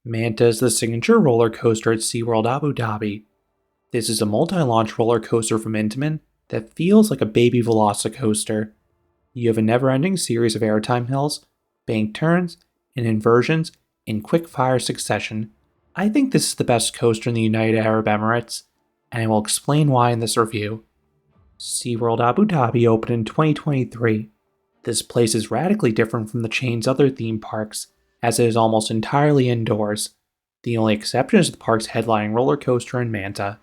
Manta is the signature roller coaster at SeaWorld Abu Dhabi. This is a multi-launch roller coaster from Intamin that feels like a baby Velocicoaster. You have a never-ending series of airtime hills, bank turns, and inversions in quick-fire succession. I think this is the best coaster in the United Arab Emirates, and I will explain why in this review. SeaWorld Abu Dhabi opened in 2023. This place is radically different from the chain's other theme parks, as it is almost entirely indoors. The only exception is the park's headlining roller coaster in Manta.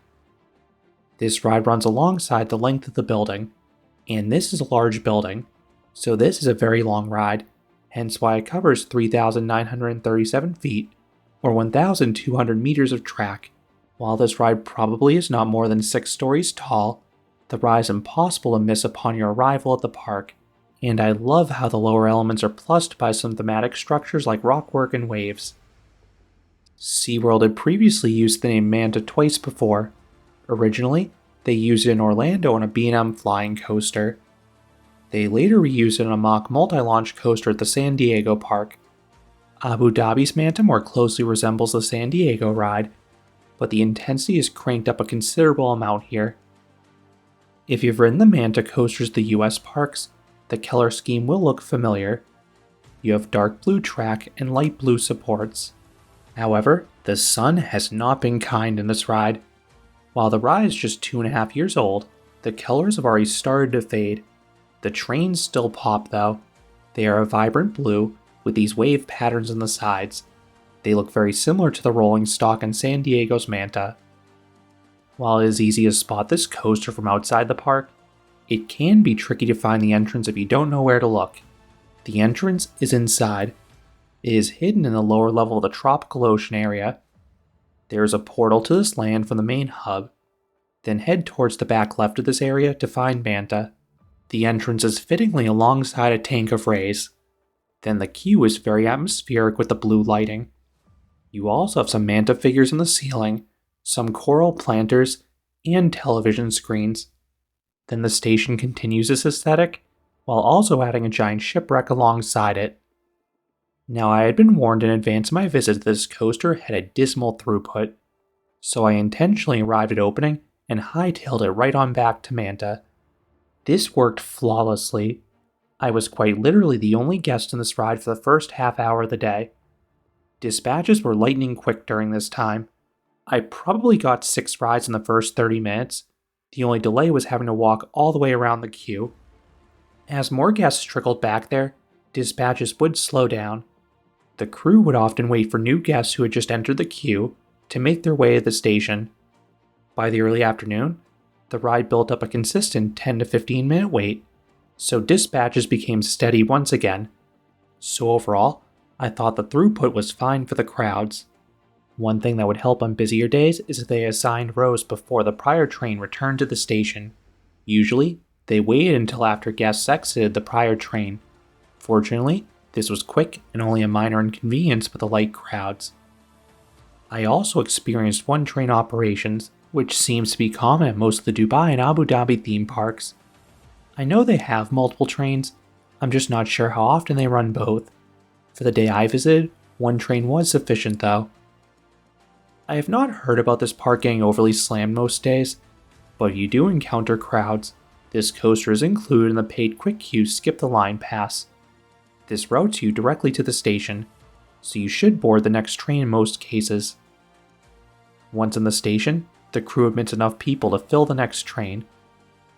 This ride runs alongside the length of the building, and this is a large building, so this is a very long ride, hence why it covers 3,937 feet, or 1,200 meters of track. While this ride probably is not more than 6 stories tall, the ride is impossible to miss upon your arrival at the park, and I love how the lower elements are plussed by some thematic structures like rockwork and waves. SeaWorld had previously used the name Manta twice before. Originally, they used it in Orlando on a B&M flying coaster. They later reused it on a mock multi-launch coaster at the San Diego park. Abu Dhabi's Manta more closely resembles the San Diego ride, but the intensity is cranked up a considerable amount here. If you've ridden the Manta coasters at the US parks, the color scheme will look familiar. You have dark blue track and light blue supports. However, the sun has not been kind in this ride. While the ride is just 2.5 years old, the colors have already started to fade. The trains still pop though. They are a vibrant blue with these wave patterns on the sides. They look very similar to the rolling stock in San Diego's Manta. While it is easy to spot this coaster from outside the park, it can be tricky to find the entrance if you don't know where to look. The entrance is inside. It is hidden in the lower level of the tropical ocean area. There is a portal to this land from the main hub. Then head towards the back left of this area to find Manta. The entrance is fittingly alongside a tank of rays. Then the queue is very atmospheric with the blue lighting. You also have some Manta figures in the ceiling, some coral planters, and television screens. Then the station continues this aesthetic, while also adding a giant shipwreck alongside it. Now I had been warned in advance of my visit that this coaster had a dismal throughput, so I intentionally arrived at opening and hightailed it right on back to Manta. This worked flawlessly. I was quite literally the only guest in this ride for the first half hour of the day. Dispatches were lightning quick during this time. I probably got 6 rides in the first 30 minutes. The only delay was having to walk all the way around the queue. As more guests trickled back there, dispatches would slow down. The crew would often wait for new guests who had just entered the queue to make their way to the station. By the early afternoon, the ride built up a consistent 10 to 15 minute wait, so dispatches became steady once again. So overall, I thought the throughput was fine for the crowds. One thing that would help on busier days is if they assigned rows before the prior train returned to the station. Usually, they waited until after guests exited the prior train. Fortunately, this was quick and only a minor inconvenience with the light crowds. I also experienced one-train operations, which seems to be common at most of the Dubai and Abu Dhabi theme parks. I know they have multiple trains, I'm just not sure how often they run both. For the day I visited, one train was sufficient though. I have not heard about this park getting overly slammed most days, but if you do encounter crowds, this coaster is included in the paid quick queue skip the line pass. This routes you directly to the station, so you should board the next train in most cases. Once in the station, the crew admits enough people to fill the next train.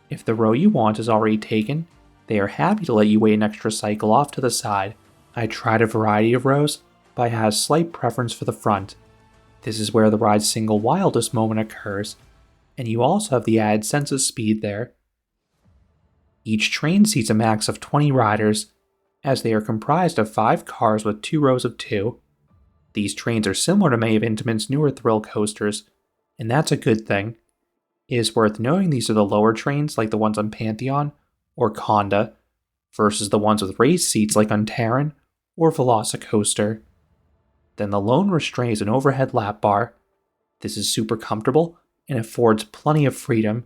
If the row you want is already taken, they are happy to let you wait an extra cycle off to the side. I tried a variety of rows, but I had a slight preference for the front. This is where the ride's single wildest moment occurs, and you also have the added sense of speed there. Each train seats a max of 20 riders, as they are comprised of 5 cars with 2 rows of 2. These trains are similar to many of Intamin's newer thrill coasters, and that's a good thing. It is worth noting these are the lower trains like the ones on Pantheon or Conda, versus the ones with raised seats like on Terran or Velocicoaster. Then the lone restraint is an overhead lap bar. This is super comfortable and affords plenty of freedom.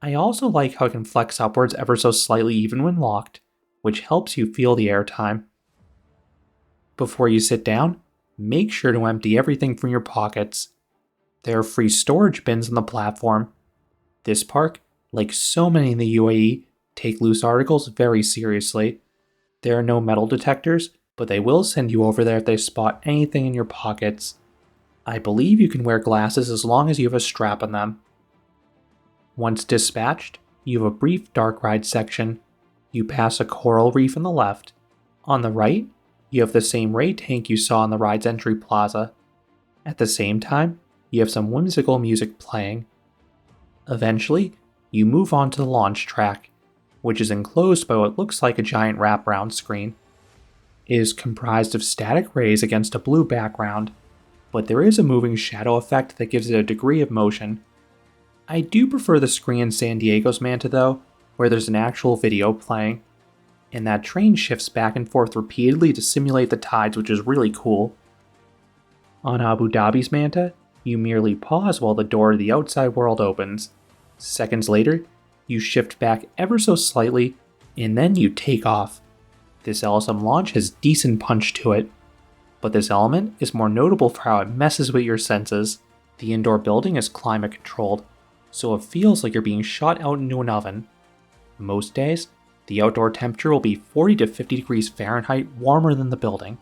I also like how it can flex upwards ever so slightly even when locked, which helps you feel the airtime. Before you sit down, make sure to empty everything from your pockets. There are free storage bins on the platform. This park, like so many in the UAE, take loose articles very seriously. There are no metal detectors, but they will send you over there if they spot anything in your pockets. I believe you can wear glasses as long as you have a strap on them. Once dispatched, you have a brief dark ride section. You pass a coral reef on the left. On the right, you have the same ray tank you saw in the ride's entry plaza. At the same time, you have some whimsical music playing. Eventually, you move on to the launch track, which is enclosed by what looks like a giant wraparound screen. It is comprised of static rays against a blue background, but there is a moving shadow effect that gives it a degree of motion. I do prefer the screen in San Diego's Manta though, where there's an actual video playing, and that train shifts back and forth repeatedly to simulate the tides, which is really cool. On Abu Dhabi's Manta, you merely pause while the door to the outside world opens. Seconds later, you shift back ever so slightly, and then you take off. This LSM launch has decent punch to it, but this element is more notable for how it messes with your senses. The indoor building is climate controlled, so it feels like you're being shot out into an oven. Most days, the outdoor temperature will be 40 to 50 degrees Fahrenheit warmer than the building.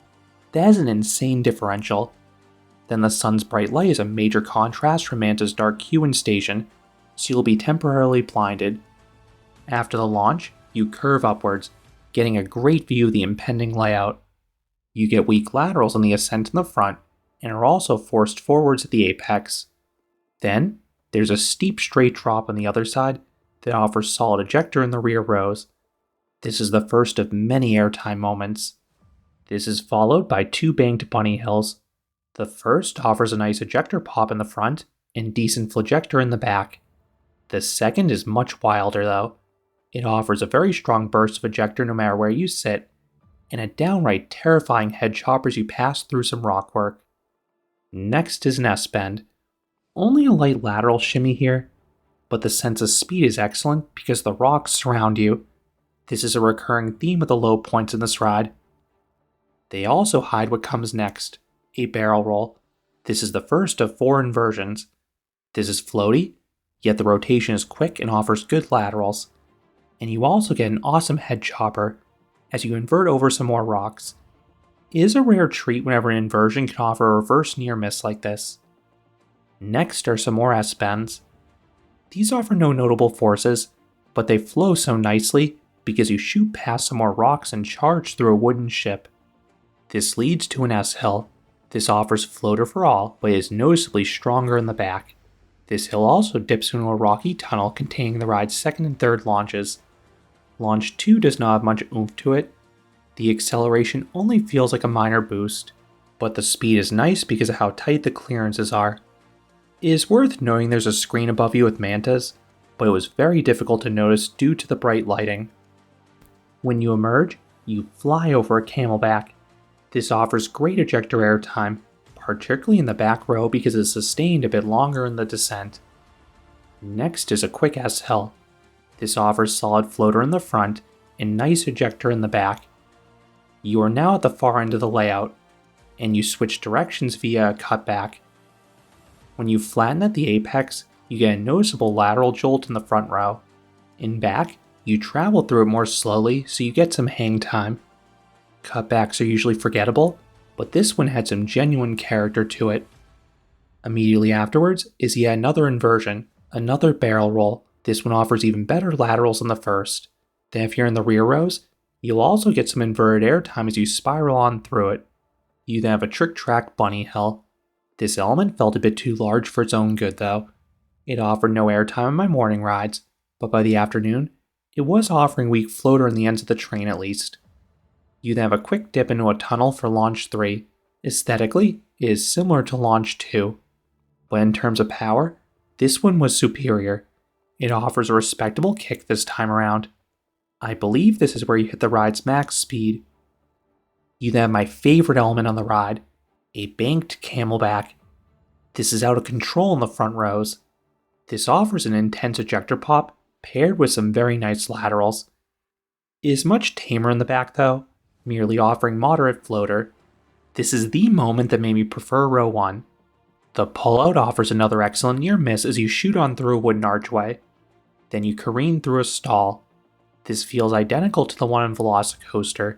That is an insane differential. Then the sun's bright light is a major contrast from Manta's dark hue station, so you'll be temporarily blinded. After the launch, you curve upwards, getting a great view of the impending layout. You get weak laterals on the ascent in the front, and are also forced forwards at the apex. Then, there's a steep straight drop on the other side that offers solid ejector in the rear rows. This is the first of many airtime moments. This is followed by two banked bunny hills. The first offers a nice ejector pop in the front and decent flagector in the back. The second is much wilder though. It offers a very strong burst of ejector no matter where you sit, and a downright terrifying head chopper as you pass through some rockwork. Next is an S-bend. Only a light lateral shimmy here, but the sense of speed is excellent because the rocks surround you. This is a recurring theme with the low points in this ride. They also hide what comes next, a barrel roll. This is the first of 4 inversions. This is floaty, yet the rotation is quick and offers good laterals. And you also get an awesome head chopper as you invert over some more rocks. It is a rare treat whenever an inversion can offer a reverse near miss like this. Next are some more S-bends. These offer no notable forces, but they flow so nicely because you shoot past some more rocks and charge through a wooden ship. This leads to an S-hill. This offers floater for all, but is noticeably stronger in the back. This hill also dips into a rocky tunnel containing the ride's second and third launches. Launch 2 does not have much oomph to it. The acceleration only feels like a minor boost, but the speed is nice because of how tight the clearances are. It is worth noting there's a screen above you with mantas, but it was very difficult to notice due to the bright lighting. When you emerge, you fly over a camelback. This offers great ejector airtime, particularly in the back row because it's sustained a bit longer in the descent. Next is a quick S-hill. This offers solid floater in the front and nice ejector in the back. You are now at the far end of the layout, and you switch directions via a cutback. When you flatten at the apex, you get a noticeable lateral jolt in the front row. In back, you travel through it more slowly so you get some hang time. Cutbacks are usually forgettable, but this one had some genuine character to it. Immediately afterwards is yet another inversion, another barrel roll. This one offers even better laterals than the first. Then if you're in the rear rows, you'll also get some inverted airtime as you spiral on through it. You then have a trick track bunny hill. This element felt a bit too large for its own good though. It offered no airtime on my morning rides, but by the afternoon, it was offering weak floater in the ends of the train at least. You then have a quick dip into a tunnel for Launch 3. Aesthetically, it is similar to Launch 2, but in terms of power, this one was superior. It offers a respectable kick this time around. I believe this is where you hit the ride's max speed. You then have my favorite element on the ride, a banked camelback. This is out of control in the front rows. This offers an intense ejector pop paired with some very nice laterals. It is much tamer in the back though, merely offering moderate floater. This is the moment that made me prefer row 1. The pullout offers another excellent near miss as you shoot on through a wooden archway. Then you careen through a stall. This feels identical to the one in Velocicoaster.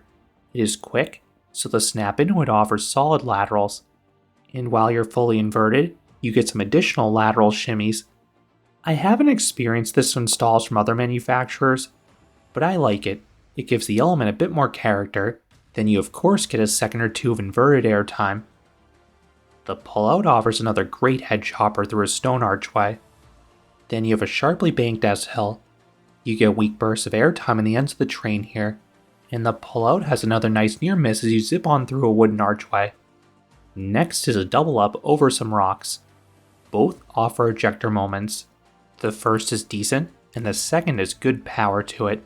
It is quick, so the snap into it offers solid laterals. And while you're fully inverted, you get some additional lateral shimmies. I haven't experienced this in stalls from other manufacturers, but I like it. It gives the element a bit more character. Then you of course get a second or two of inverted airtime. The pullout offers another great head chopper through a stone archway. Then you have a sharply banked S-hill. You get weak bursts of airtime in the ends of the train here, and the pullout has another nice near miss as you zip on through a wooden archway. Next is a double up over some rocks. Both offer ejector moments. The first is decent, and the second is good power to it.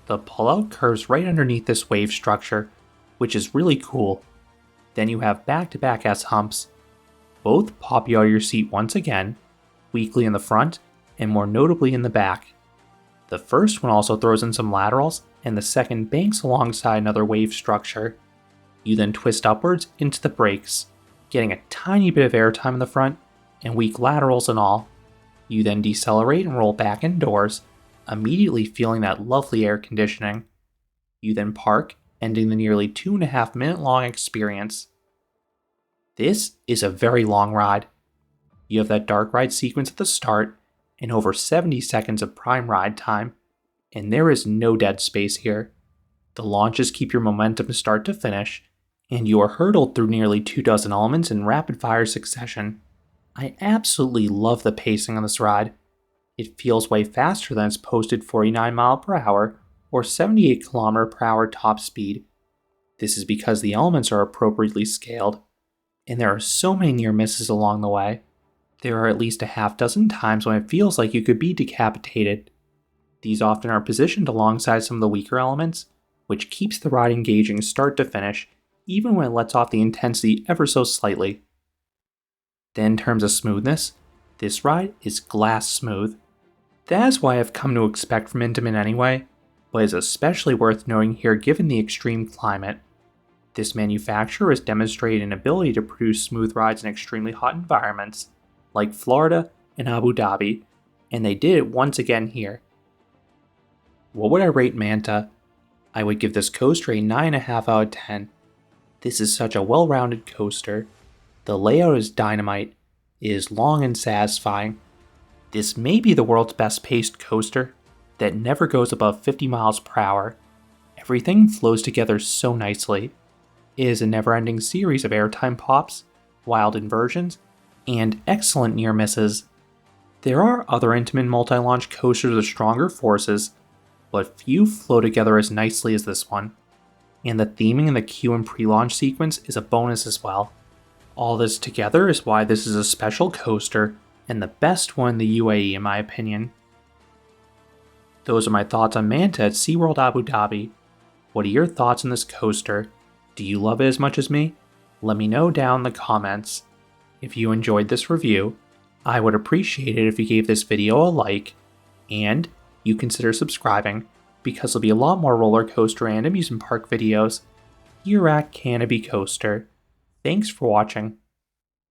The pullout curves right underneath this wave structure, which is really cool. Then you have back-to-back S-humps. Both pop you out of your seat once again, weakly in the front, and more notably in the back. The first one also throws in some laterals, and the second banks alongside another wave structure. You then twist upwards into the brakes, getting a tiny bit of airtime in the front, and weak laterals and all. You then decelerate and roll back indoors, immediately feeling that lovely air conditioning. You then park, ending the nearly 2.5 minute long experience. This is a very long ride. You have that dark ride sequence at the start, and over 70 seconds of prime ride time, and there is no dead space here. The launches keep your momentum start to finish, and you are hurtled through nearly 24 elements in rapid fire succession. I absolutely love the pacing on this ride. It feels way faster than its posted 49 mph or 78 km/h top speed. This is because the elements are appropriately scaled, and there are so many near misses along the way. There are at least a half dozen times when it feels like you could be decapitated. These often are positioned alongside some of the weaker elements, which keeps the ride engaging start to finish, even when it lets off the intensity ever so slightly. Then in terms of smoothness, this ride is glass smooth. That is why I've come to expect from Intamin anyway, but is especially worth noting here given the extreme climate. This manufacturer has demonstrated an ability to produce smooth rides in extremely hot environments, like Florida and Abu Dhabi, and they did it once again here. What would I rate Manta? I would give this coaster a 9.5 out of 10. This is such a well-rounded coaster. The layout is dynamite. It is long and satisfying. This may be the world's best paced coaster that never goes above 50 mph. Everything flows together so nicely. It is a never-ending series of airtime pops, wild inversions, and excellent near misses. There are other Intamin multi-launch coasters with stronger forces, but few flow together as nicely as this one. And the theming in the queue and pre-launch sequence is a bonus as well. All this together is why this is a special coaster and the best one in the UAE in my opinion. Those are my thoughts on Manta at SeaWorld Abu Dhabi. What are your thoughts on this coaster? Do you love it as much as me? Let me know down in the comments. If you enjoyed this review, I would appreciate it if you gave this video a like, and you consider subscribing, because there'll be a lot more roller coaster and amusement park videos here at Canopy Coaster. Thanks for watching.